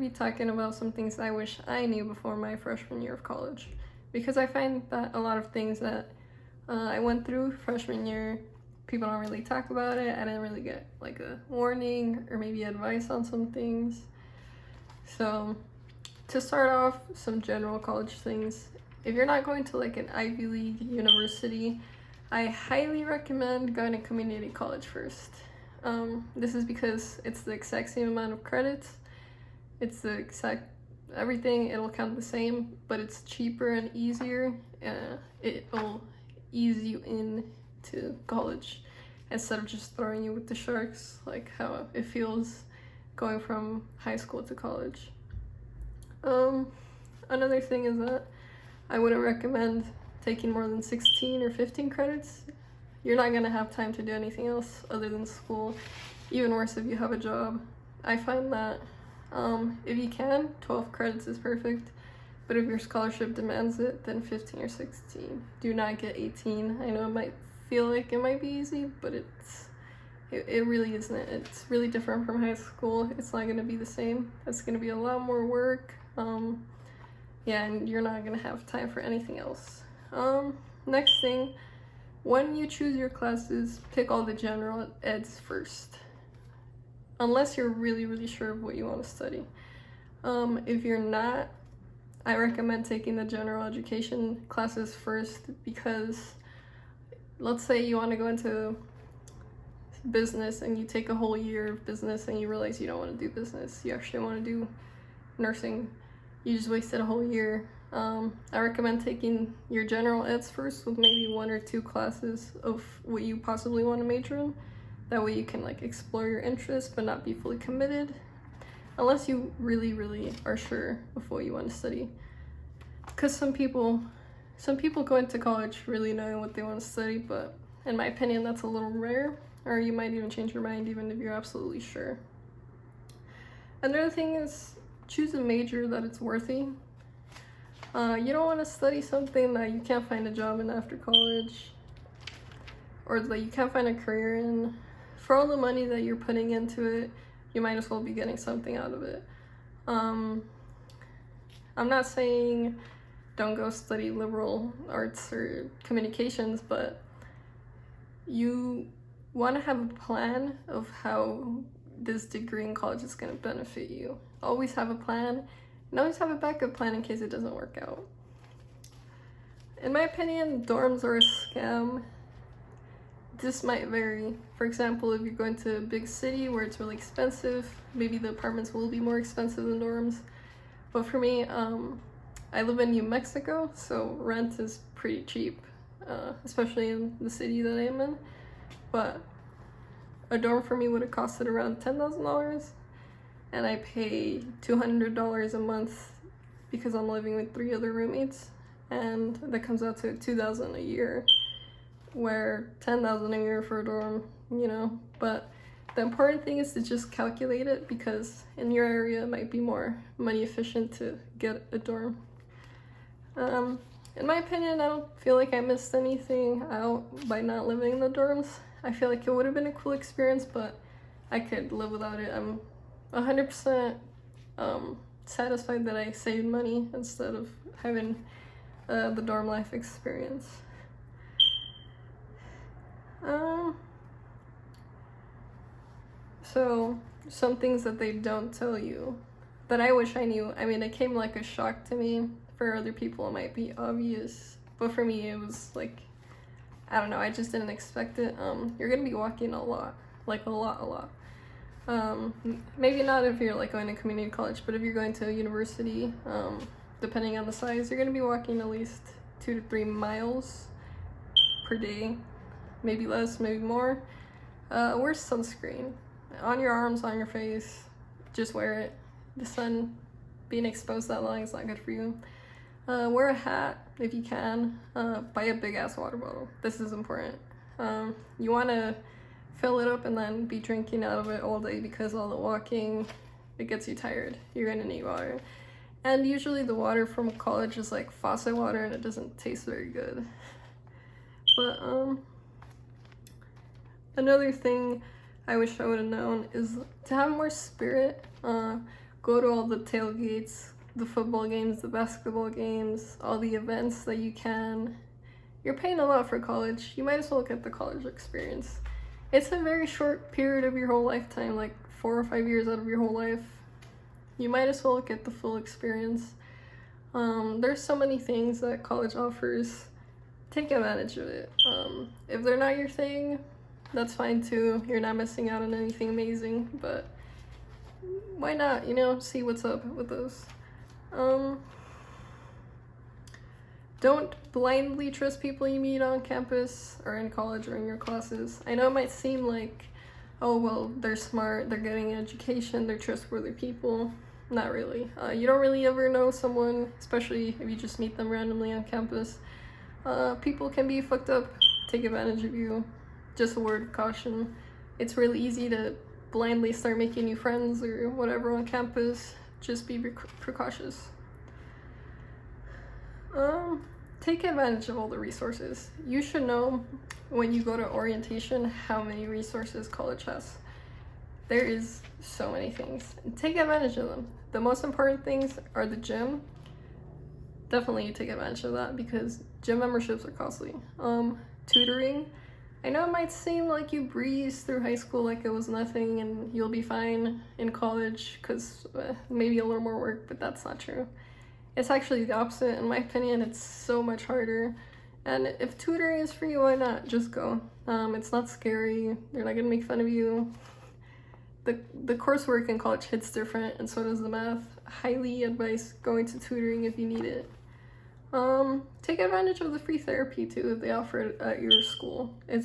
Be talking about some things I wish I knew before my freshman year of college, because I find that a lot of things that I went through freshman year, people don't really talk about it. I didn't really get like a warning or maybe advice on some things. So to start off, some general college things. If you're not going to like an Ivy League university, I highly recommend going to community college first. This is because it's the exact same amount of credits. It's the exact everything, it'll count the same, but it's cheaper and easier. It'll ease you into college instead of just throwing you with the sharks, like how it feels going from high school to college. Another thing is that I wouldn't recommend taking more than 16 or 15 credits. You're not gonna have time to do anything else other than school. Even worse if you have a job. I find that if you can, 12 credits is perfect, but if your scholarship demands it, then 15 or 16. Do not get 18. I know it might feel like it might be easy, but it really isn't. It's really different from high school. It's not gonna be the same. It's gonna be a lot more work. Yeah, and you're not gonna have time for anything else. Next thing, when you choose your classes, pick all the general eds first. Unless you're really sure of what you want to study. If you're not, I recommend taking the general education classes first, because let's say you want to go into business and you take a whole year of business and you realize you don't want to do business, you actually want to do nursing, you just wasted a whole year. I recommend taking your general eds first with maybe 1 or 2 classes of what you possibly want to major in. That way you can like explore your interests but not be fully committed, unless you really are sure of what you want to study. Because some people go into college really knowing what they want to study, but in my opinion that's a little rare, or you might even change your mind even if you're absolutely sure. Another thing is choose a major that it's worthy. You don't want to study something that you can't find a job in after college, or that you can't find a career in. For all the money that you're putting into it, you might as well be getting something out of it. I'm not saying don't go study liberal arts or communications, but you want to have a plan of how this degree in college is going to benefit you. Always have a plan, and always have a backup plan in case it doesn't work out. In my opinion, dorms are a scam. This might vary. For example, if you're going to a big city where it's really expensive, maybe the apartments will be more expensive than dorms. But for me, I live in New Mexico, so rent is pretty cheap, especially in the city that I'm in. But a dorm for me would have costed around $10,000, and I pay $200 a month because I'm living with 3 other roommates, and that comes out to $2,000 a year. Where $10,000 a year for a dorm, you know. But the important thing is to just calculate it, because in your area it might be more money efficient to get a dorm. In my opinion, I don't feel like I missed anything out by not living in the dorms. I feel like it would have been a cool experience, but I could live without it. I'm 100% satisfied that I saved money instead of having the dorm life experience. So some things that they don't tell you that I wish I knew. I mean, it came like a shock to me. For other people it might be obvious, but for me it was like, I don't know, I just didn't expect it. You're gonna be walking a lot, like a lot. Maybe not if you're like going to community college, but if you're going to a university, depending on the size, you're gonna be walking at least 2 to 3 miles per day. Maybe less, maybe more. Wear sunscreen on your arms, on your face. Just wear it. The sun being exposed that long is not good for you. Wear a hat if you can. Buy a big ass water bottle. This is important. You want to fill it up and then be drinking out of it all day, because all the walking, it gets you tired. You're gonna need water. And usually the water from college is like faucet water and it doesn't taste very good. But another thing I wish I would have known is to have more spirit. Go to all the tailgates, the football games, the basketball games, all the events that you can. You're paying a lot for college. You might as well get the college experience. It's a very short period of your whole lifetime, like 4 or 5 years out of your whole life. You might as well get the full experience. There's so many things that college offers. Take advantage of it. If they're not your thing, that's fine too. You're not missing out on anything amazing, but why not, see what's up with those. Don't blindly trust people you meet on campus or in college or in your classes. I know it might seem like, oh, well, they're smart, they're getting an education, they're trustworthy people. Not really. You don't really ever know someone, especially if you just meet them randomly on campus. People can be fucked up, take advantage of you. Just a word of caution. It's really easy to blindly start making new friends or whatever on campus. Just be precautious. Take advantage of all the resources. You should know when you go to orientation how many resources college has. There is so many things. Take advantage of them. The most important things are the gym. Definitely take advantage of that because gym memberships are costly. Tutoring. I know it might seem like you breeze through high school like it was nothing and you'll be fine in college because maybe a little more work, but that's not true. It's actually the opposite. In my opinion, it's so much harder. And if tutoring is free, why not? Just go. It's not scary. They're not gonna make fun of you. The coursework in college hits different, and so does the math. Highly advise going to tutoring if you need it. Take advantage of the free therapy too if they offer it at your school. I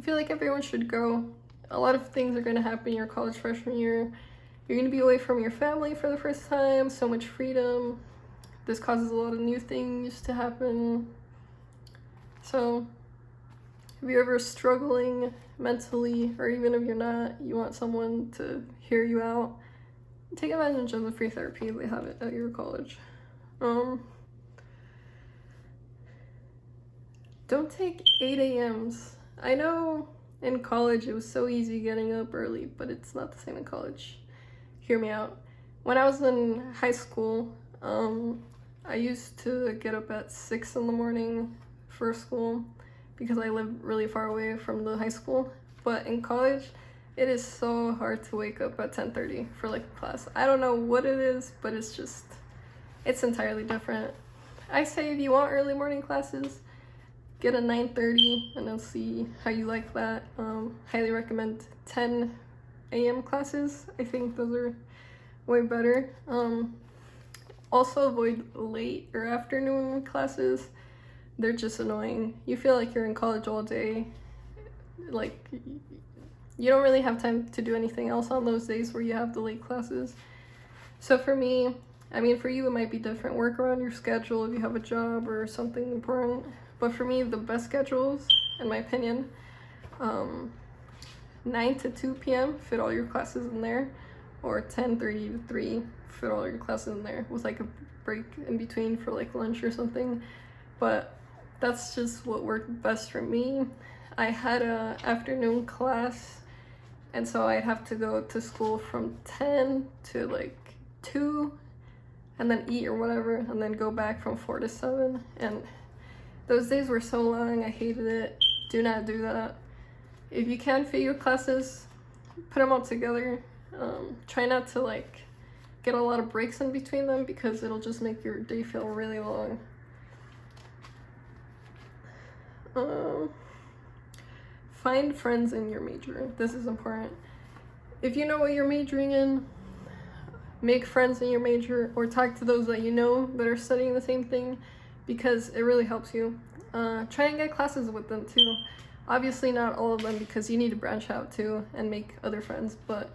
feel like everyone should go. A lot of things are gonna happen your college freshman year. You're gonna be away from your family for the first time, so much freedom. This causes a lot of new things to happen. So, if you're ever struggling mentally, or even if you're not, you want someone to hear you out, take advantage of the free therapy they have it at your college. Don't take 8 a.m.s. I know in college it was so easy getting up early, but it's not the same in college. Hear me out. When I was in high school, I used to get up at 6 in the morning for school because I live really far away from the high school. But in college, it is so hard to wake up at 10:30 for like a class. I don't know what it is, but it's entirely different. I say if you want early morning classes, get a 9:30 and then see how you like that. Highly recommend 10 a.m. classes. I think those are way better. Also avoid late or afternoon classes. They're just annoying. You feel like you're in college all day. Like, you don't really have time to do anything else on those days where you have the late classes. So for me, I mean, for you it might be different. Work around your schedule if you have a job or something important. But for me, the best schedules, in my opinion, 9 to 2 p.m. fit all your classes in there, or 10:30 to 3 fit all your classes in there with like a break in between for like lunch or something. But that's just what worked best for me. I had a afternoon class, and so I'd have to go to school from 10 to like 2 and then eat or whatever, and then go back from 4 to 7. And those days were so long, I hated it. Do not do that. If you can fit your classes, put them all together. Try not to like get a lot of breaks in between them because it'll just make your day feel really long. Find friends in your major. This is important. If you know what you're majoring in, make friends in your major or talk to those that you know that are studying the same thing because it really helps you. Try and get classes with them too. Obviously not all of them because you need to branch out too and make other friends, but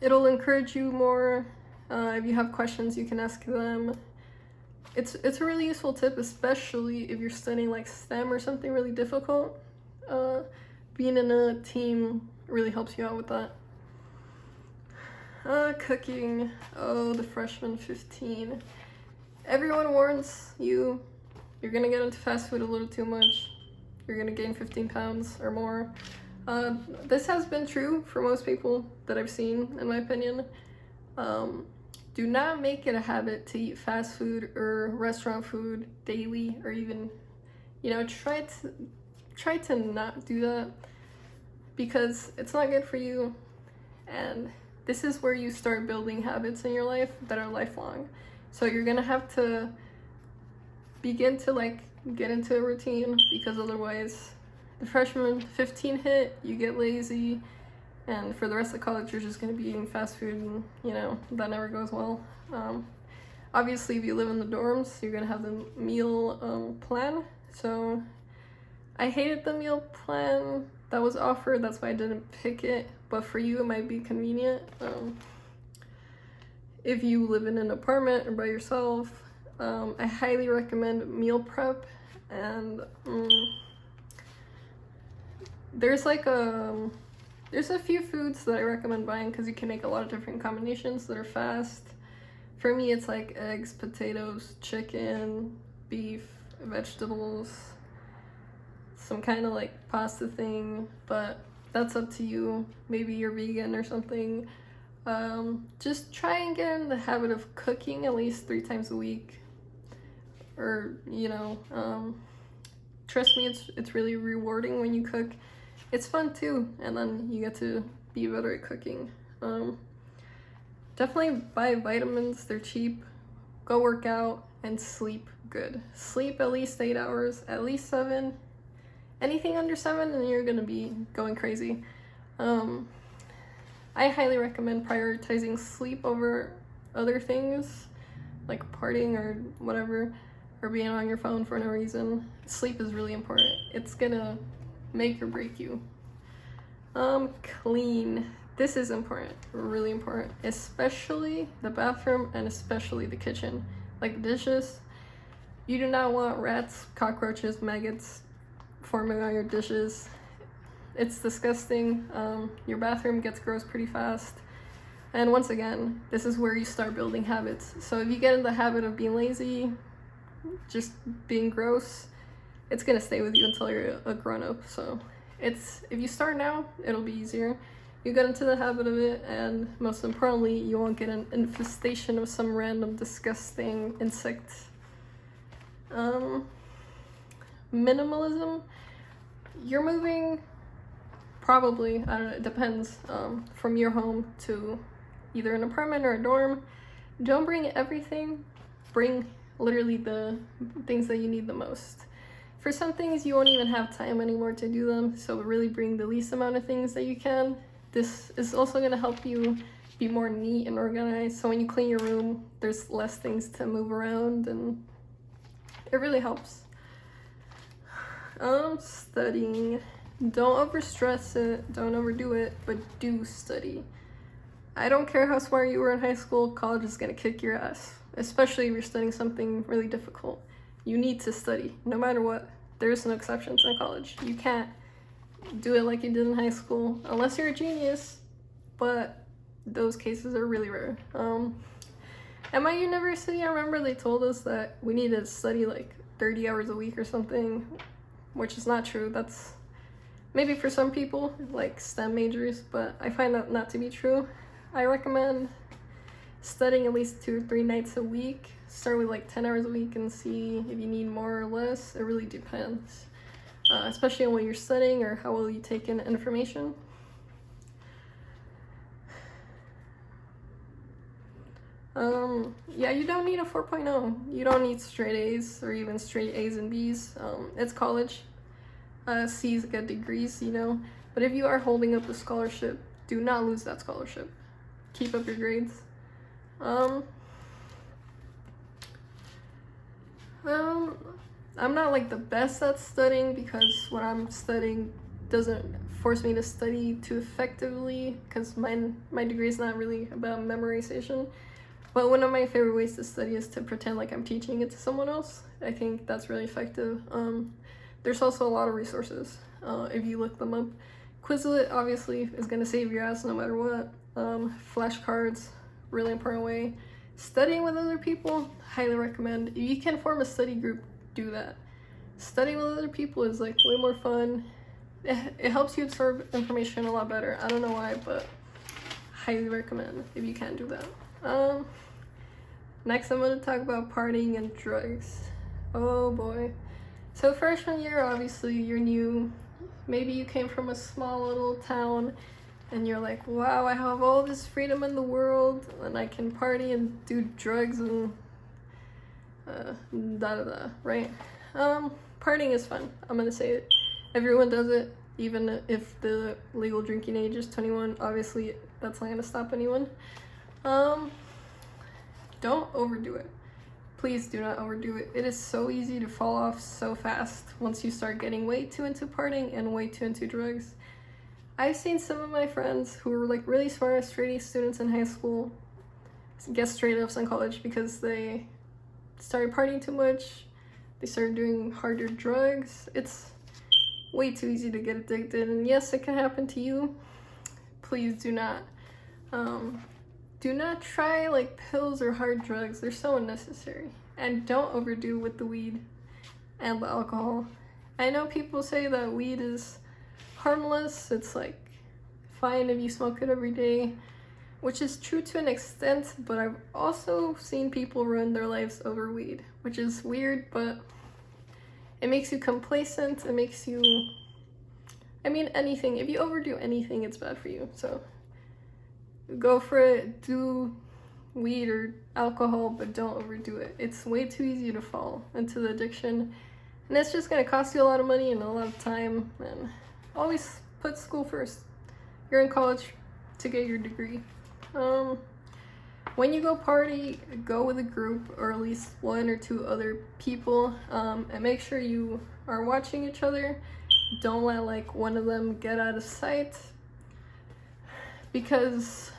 it'll encourage you more. If you have questions, you can ask them. It's a really useful tip, especially if you're studying like STEM or something really difficult. Being in a team really helps you out with that. Cooking. Oh, the freshman 15. Everyone warns you, you're gonna get into fast food a little too much. You're gonna gain 15 pounds or more. This has been true for most people that I've seen, in my opinion. Do not make it a habit to eat fast food or restaurant food daily, or even, try to not do that, because it's not good for you. And this is where you start building habits in your life that are lifelong. So you're gonna have to begin to get into a routine, because otherwise the freshman 15 hit, you get lazy, and for the rest of college you're just going to be eating fast food, and that never goes well. Obviously, if you live in the dorms, you're going to have the meal plan. So I hated the meal plan that was offered, that's why I didn't pick it, but for you it might be convenient. If you live in an apartment or by yourself, I highly recommend meal prep. And there's a few foods that I recommend buying, because you can make a lot of different combinations that are fast. For me, it's like eggs, potatoes, chicken, beef, vegetables, some kind of like pasta thing, but that's up to you. Maybe you're vegan or something. Just try and get in the habit of cooking at least 3 times a week. Or, trust me, it's really rewarding when you cook. It's fun too, and then you get to be better at cooking. Definitely buy vitamins, they're cheap. Go work out and sleep good. Sleep at least 8 hours, at least 7. Anything under 7 and you're gonna be going crazy. I highly recommend prioritizing sleep over other things, like partying or whatever, or being on your phone for no reason. Sleep is really important. It's gonna make or break you. Clean. This is important, really important, especially the bathroom and especially the kitchen. Like dishes, you do not want rats, cockroaches, maggots forming on your dishes. It's disgusting. Your bathroom gets gross pretty fast. And once again, this is where you start building habits. So if you get in the habit of being lazy, just being gross, it's gonna stay with you until you're a grown-up. So if you start now, it'll be easier. You get into the habit of it, and most importantly, you won't get an infestation of some random disgusting insect. Minimalism. You're moving, probably, I don't know, it depends, from your home to either an apartment or a dorm. Don't bring everything. Bring literally the things that you need the most. For some things, you won't even have time anymore to do them, so really bring the least amount of things that you can. This is also going to help you be more neat and organized, so when you clean your room, there's less things to move around, and it really helps. Studying. Don't overstress it, don't overdo it, but do study. I don't care how smart you were in high school, college is going to kick your ass, especially if you're studying something really difficult. You need to study, no matter what. There's no exceptions in college. You can't do it like you did in high school, unless you're a genius, but those cases are really rare. At my university, I remember they told us that we need to study like 30 hours a week or something, which is not true. That's maybe for some people, like STEM majors, but I find that not to be true. I recommend studying at least 2 or 3 nights a week. Start with like 10 hours a week and see if you need more or less. It really depends, especially on what you're studying or how well you take in information. Yeah, you don't need a 4.0. You don't need straight A's or even straight A's and B's. It's college. C's get degrees, but if you are holding up a scholarship, do not lose that scholarship. Keep up your grades. I'm not like the best at studying, because what I'm studying doesn't force me to study too effectively, because my degree is not really about memorization. But one of my favorite ways to study is to pretend like I'm teaching it to someone else. I think that's really effective. There's also a lot of resources if you look them up. Quizlet obviously is going to save your ass no matter what. Flashcards, really important way. Studying with other people, highly recommend. If you can form a study group, do that. Studying with other people is like way more fun. it helps you absorb information a lot better. I don't know why, but highly recommend if you can do that. Next, I'm going to talk about partying and drugs. Oh boy. So freshman year, obviously you're new. Maybe you came from a small little town and you're like, wow, I have all this freedom in the world and I can party and do drugs and right? Partying is fun. I'm gonna say it. Everyone does it, even if the legal drinking age is 21. Obviously, that's not gonna stop anyone. Don't overdo it. Please do not overdo it. It is so easy to fall off so fast once you start getting way too into partying and way too into drugs. I've seen some of my friends who were like really smart straight A students in high school get straight Fs in college because they started partying too much. They started doing harder drugs. It's way too easy to get addicted, and yes, it can happen to you. Please do not. Do not try like pills or hard drugs. They're so unnecessary. And don't overdo with the weed and the alcohol. I know people say that weed is harmless. It's like fine if you smoke it every day, which is true to an extent, but I've also seen people ruin their lives over weed, which is weird, but it makes you complacent. It makes you, anything. If you overdo anything, it's bad for you. So go for it, do weed or alcohol, but don't overdo it. It's way too easy to fall into the addiction, and it's just gonna cost you a lot of money and a lot of time. And always put school first. You're in college to get your degree. When you go party, go with a group or at least one or two other people, and make sure you are watching each other. Don't let like one of them get out of sight, because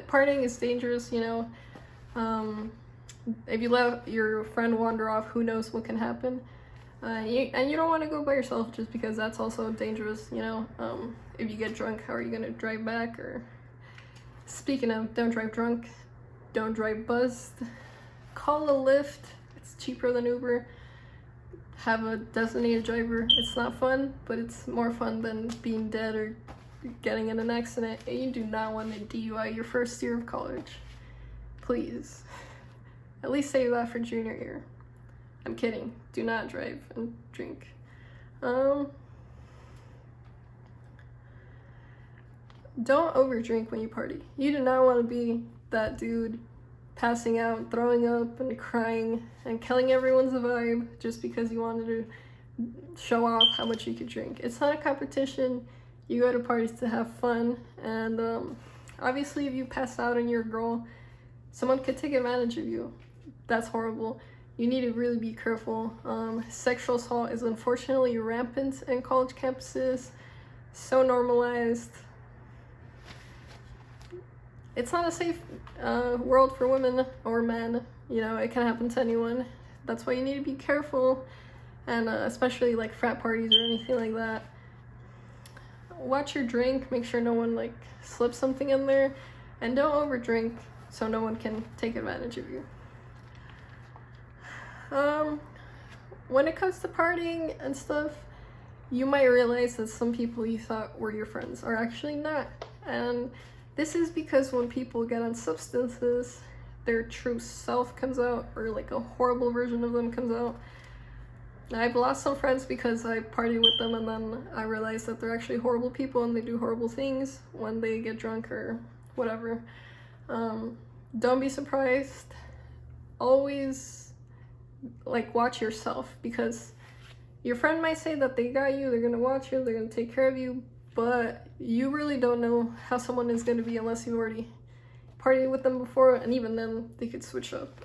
partying is dangerous, you know. If you let your friend wander off, who knows what can happen. And you don't want to go by yourself just because that's also dangerous, you know. If you get drunk, how are you gonna drive back? Or speaking of, don't drive drunk, don't drive buzzed. Call a Lyft. It's cheaper than Uber. Have a designated driver. It's not fun, but it's more fun than being dead or getting in an accident. And you do not want a DUI your first year of college. Please. At least save that for junior year. I'm kidding. Do not drive and drink. Don't overdrink when you party. You do not want to be that dude passing out, throwing up, and crying, and killing everyone's vibe just because you wanted to show off how much you could drink. It's not a competition. You go to parties to have fun, and obviously if you pass out and you're a girl, someone could take advantage of you. That's horrible. You need to really be careful. Sexual assault is unfortunately rampant in college campuses. So normalized. It's not a safe world for women or men. You know, it can happen to anyone. That's why you need to be careful. And especially like frat parties or anything like that. Watch your drink. Make sure no one like slips something in there. And don't overdrink so no one can take advantage of you. When it comes to partying and stuff, you might realize that some people you thought were your friends are actually not. And this is because when people get on substances, their true self comes out, or like a horrible version of them comes out. I've lost some friends because I partied with them and then I realized that they're actually horrible people and they do horrible things when they get drunk or whatever. Don't be surprised. Always like watch yourself, because your friend might say that they got you, they're gonna watch you, they're gonna take care of you, but you really don't know how someone is gonna be unless you've already partied with them before, and even then they could switch up.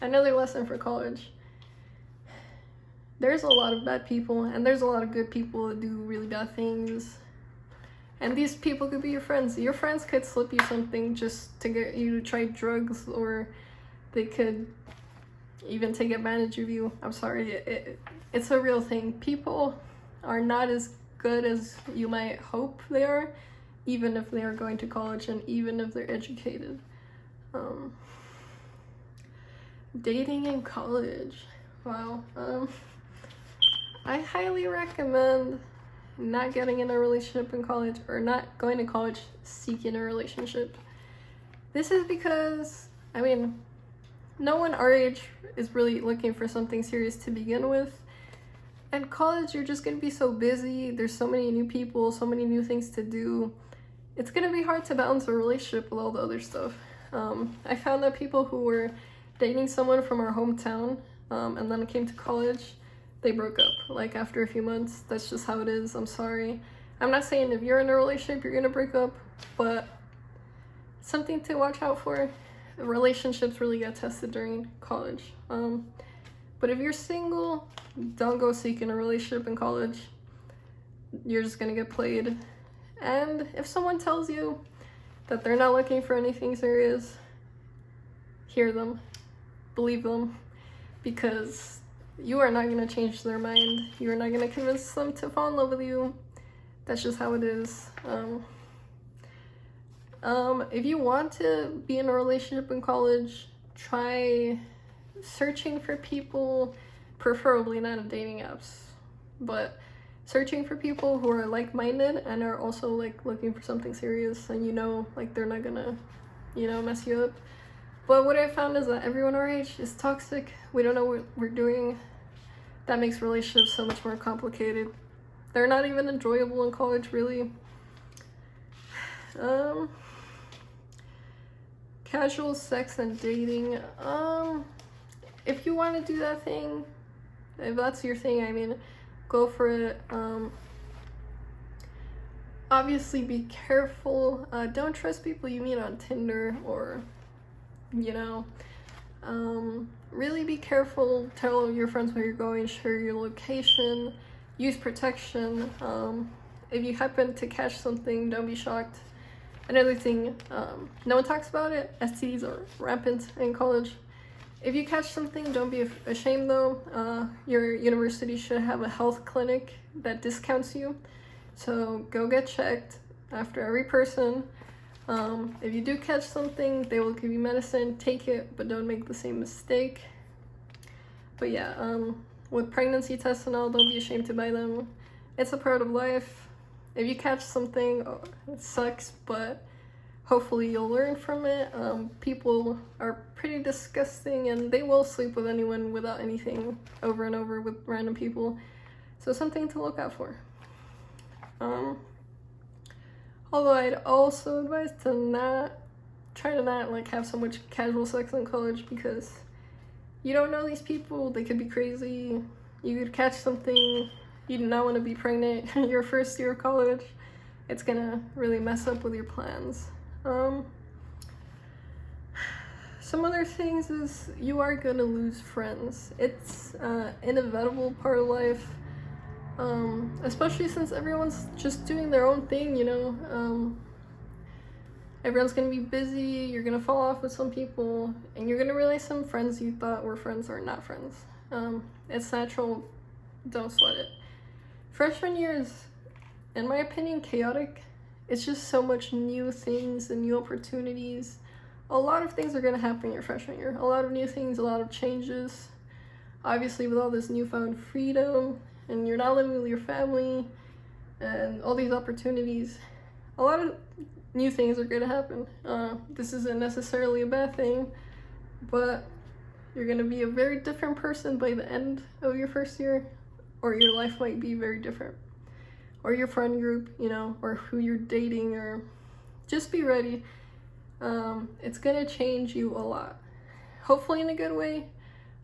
Another lesson for college: there's a lot of bad people and there's a lot of good people that do really bad things, and these people could be your friends. Your friends could slip you something just to get you to try drugs, or they could even take advantage of you. I'm sorry, it's a real thing. People are not as good as you might hope they are, even if they are going to college and even if they're educated. Dating in college. Wow. I highly recommend not getting in a relationship in college, or not going to college seeking a relationship. This is because, I mean, no one our age is really looking for something serious to begin with. At college, you're just going to be so busy. There's so many new people, so many new things to do. It's going to be hard to balance a relationship with all the other stuff. I found that people who were dating someone from our hometown and then came to college, they broke up like after a few months. That's just how it is. I'm sorry. I'm not saying if you're in a relationship you're gonna break up, but something to watch out for. Relationships really get tested during college. But if you're single, don't go seeking a relationship in college. You're just gonna get played. And if someone tells you that they're not looking for anything serious, hear them, believe them, because you are not going to change their mind. You're not going to convince them to fall in love with you. That's just how it is. If you want to be in a relationship in college, try searching for people, preferably not on dating apps, but searching for people who are like-minded and are also like looking for something serious, and like they're not gonna mess you up. But what I found is that everyone our age is toxic. We don't know what we're doing. That makes relationships so much more complicated. They're not even enjoyable in college, really. Casual sex and dating. If you want to do that thing, if that's your thing, I mean, go for it. Obviously be careful. Don't trust people you meet on Tinder or really be careful. Tell your friends where you're going, share your location, use protection. If you happen to catch something, don't be shocked. Another thing, no one talks about it, STDs are rampant in college. If you catch something, don't be ashamed though. Your university should have a health clinic that discounts you, so go get checked after every person. If you do catch something, they will give you medicine, take it, but don't make the same mistake. But yeah, with pregnancy tests and all, don't be ashamed to buy them. It's a part of life. If you catch something, it sucks, but hopefully you'll learn from it. People are pretty disgusting, and they will sleep with anyone without anything over and over with random people. So something to look out for. Although I'd also advise to try to not like have so much casual sex in college, because you don't know these people. They could be crazy. You could catch something. You do not want to be pregnant your first year of college. It's gonna really mess up with your plans. Some other things is you are gonna lose friends. It's an inevitable part of life. Especially since everyone's just doing their own thing, everyone's gonna be busy. You're gonna fall off with some people, and you're gonna realize some friends you thought were friends are not friends. It's natural. Don't sweat it. Freshman year is, in my opinion, chaotic. It's just so much new things and new opportunities. A lot of things are gonna happen your freshman year. A lot of new things, a lot of changes. Obviously, with all this newfound freedom, and you're not living with your family, and all these opportunities, a lot of new things are going to happen. This isn't necessarily a bad thing, but you're going to be a very different person by the end of your first year, or your life might be very different. Or your friend group, or who you're dating, or just be ready. It's going to change you a lot. Hopefully in a good way.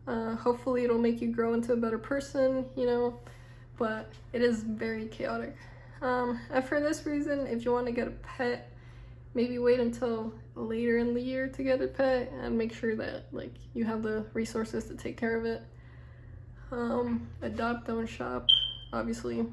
Hopefully it'll make you grow into a better person, but it is very chaotic. And for this reason, if you want to get a pet, maybe wait until later in the year to get a pet, and make sure that you have the resources to take care of it. Adopt, don't shop, obviously.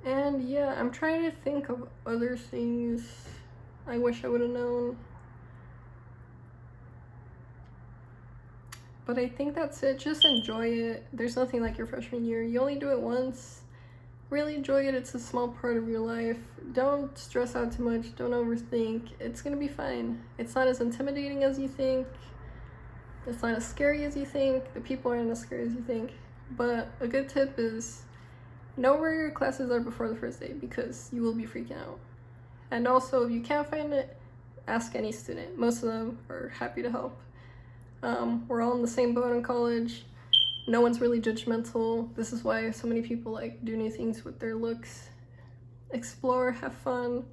And yeah, I'm trying to think of other things I wish I would have known. But I think that's it. Just enjoy it. There's nothing like your freshman year. You only do it once. Really enjoy it. It's a small part of your life. Don't stress out too much. Don't overthink. It's gonna be fine. It's not as intimidating as you think. It's not as scary as you think. The people aren't as scary as you think. But a good tip is know where your classes are before the first day, because you will be freaking out. And also, if you can't find it, ask any student. Most of them are happy to help. We're all in the same boat in college. No one's really judgmental. This is why so many people like do new things with their looks. Explore, have fun.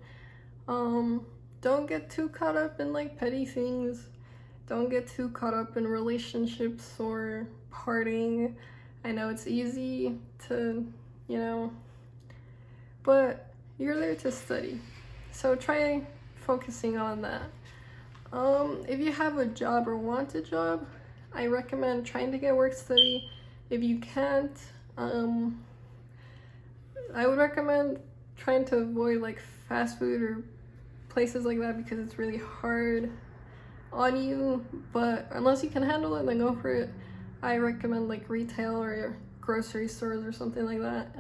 Don't get too caught up in like petty things. Don't get too caught up in relationships or partying. I know it's easy to, but you're there to study. So try focusing on that. If you have a job or want a job, I recommend trying to get work study. If you can't, I would recommend trying to avoid like fast food or places like that, because it's really hard on you. But unless you can handle it, then go for it. I recommend like retail or grocery stores or something like that.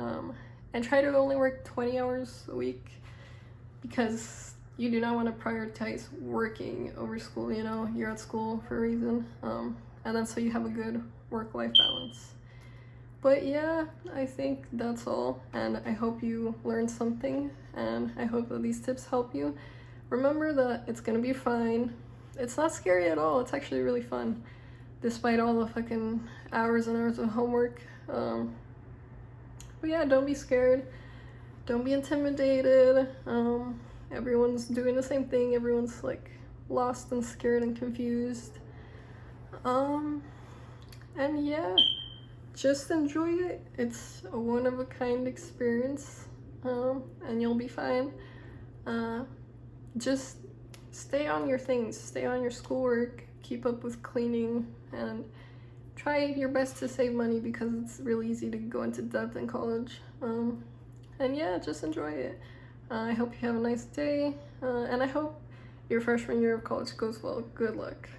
And try to only work 20 hours a week, because you do not want to prioritize working over school. You're at school for a reason. And then so you have a good work-life balance. But yeah, I think that's all, and I hope you learned something, and I hope that these tips help you. Remember that it's gonna be fine. It's not scary at all. It's actually really fun, despite all the fucking hours and hours of homework. But yeah, don't be scared. Don't be intimidated. Everyone's doing the same thing. Everyone's like lost and scared and confused. And yeah, just enjoy it. It's a one-of-a-kind experience, and you'll be fine. Just stay on your things, stay on your schoolwork, keep up with cleaning, and try your best to save money, because it's really easy to go into debt in college. And yeah, just enjoy it. I hope you have a nice day, and I hope your freshman year of college goes well. Good luck.